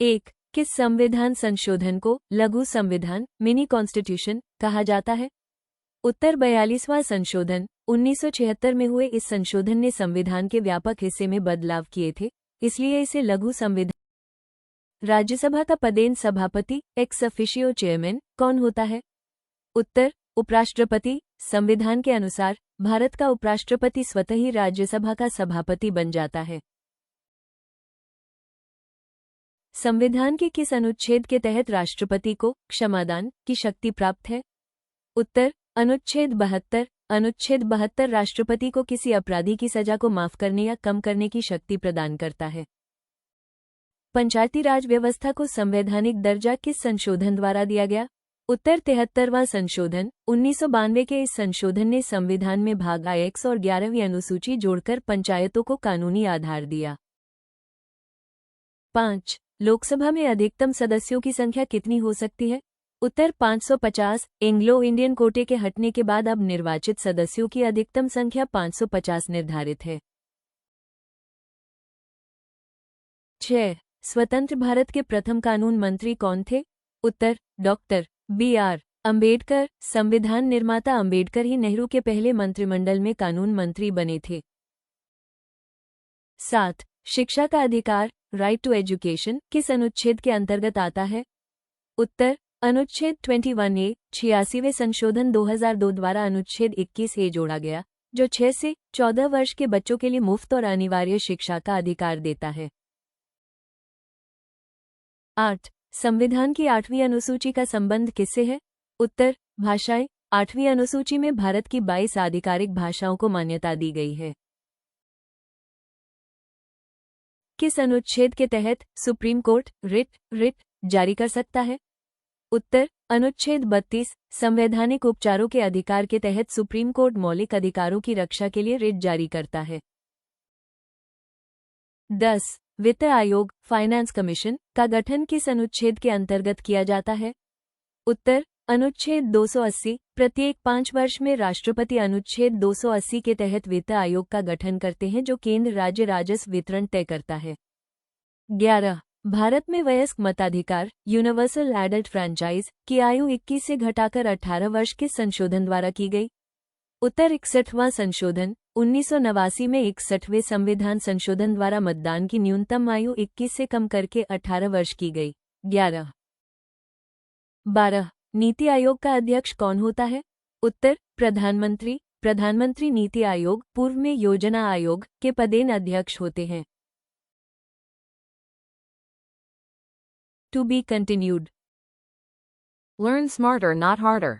एक, किस संविधान संशोधन को लघु संविधान मिनी कॉन्स्टिट्यूशन कहा जाता है? उत्तर 42वां संशोधन 1976 में हुए इस संशोधन ने संविधान के व्यापक हिस्से में बदलाव किए थे, इसलिए इसे लघु संविधान। राज्यसभा का पदेन सभापति एक्स ऑफिशियो चेयरमैन कौन होता है? उत्तर उपराष्ट्रपति। संविधान के अनुसार भारत का उपराष्ट्रपति स्वतः ही राज्यसभा का सभापति बन जाता है। संविधान के किस अनुच्छेद के तहत राष्ट्रपति को क्षमादान की शक्ति प्राप्त है? उत्तर अनुच्छेद 72। अनुच्छेद 72 राष्ट्रपति को किसी अपराधी की सजा को माफ करने या कम करने की शक्ति प्रदान करता है। पंचायती राज व्यवस्था को संवैधानिक दर्जा किस संशोधन द्वारा दिया गया? उत्तर 73वां संशोधन 1992 के इस संशोधन ने संविधान में भाग I और 11वीं अनुसूची जोड़कर पंचायतों को कानूनी आधार दिया। 5. लोकसभा में अधिकतम सदस्यों की संख्या कितनी हो सकती है? उत्तर 550। एंग्लो इंडियन कोटे के हटने के बाद अब निर्वाचित सदस्यों की अधिकतम संख्या 550 निर्धारित है। 6. स्वतंत्र भारत के प्रथम कानून मंत्री कौन थे? उत्तर डॉक्टर B.R. अंबेडकर। संविधान निर्माता अंबेडकर ही नेहरू के पहले मंत्रिमंडल में कानून मंत्री बने थे। 7. शिक्षा का अधिकार राइट टू एजुकेशन किस अनुच्छेद के अंतर्गत आता है? उत्तर अनुच्छेद 21A। 86वें संशोधन 2002 द्वारा अनुच्छेद 21A जोड़ा गया, जो 6 से 14 वर्ष के बच्चों के लिए मुफ्त और अनिवार्य शिक्षा का अधिकार देता है। 8. संविधान की 8वीं अनुसूची का संबंध किससे है? उत्तर भाषाएं। 8वीं अनुसूची में भारत की 22 आधिकारिक भाषाओं को मान्यता दी गई है। किस अनुच्छेद के तहत सुप्रीम कोर्ट रिट जारी कर सकता है? उत्तर अनुच्छेद 32। संवैधानिक उपचारों के अधिकार के तहत सुप्रीम कोर्ट मौलिक अधिकारों की रक्षा के लिए रिट जारी करता है। 10. वित्त आयोग फाइनेंस कमीशन का गठन किस अनुच्छेद के अंतर्गत किया जाता है? उत्तर अनुच्छेद 280। प्रत्येक 5 वर्ष में राष्ट्रपति अनुच्छेद 280 के तहत वित्त आयोग का गठन करते हैं, जो केंद्र राज्य राजस्व वितरण तय करता है। 11. भारत में वयस्क मताधिकार यूनिवर्सल एडल्ट फ्रेंचाइज की आयु 21 से घटाकर 18 वर्ष के संशोधन द्वारा की गई। उत्तर 61वां संशोधन 1989 में 61वें संविधान संशोधन द्वारा मतदान की न्यूनतम आयु 21 से कम करके 18 वर्ष की गई। 11. 12. नीति आयोग का अध्यक्ष कौन होता है? उत्तर प्रधानमंत्री। प्रधानमंत्री नीति आयोग पूर्व में योजना आयोग के पदेन अध्यक्ष होते हैं। To be continued. Learn smarter, not harder.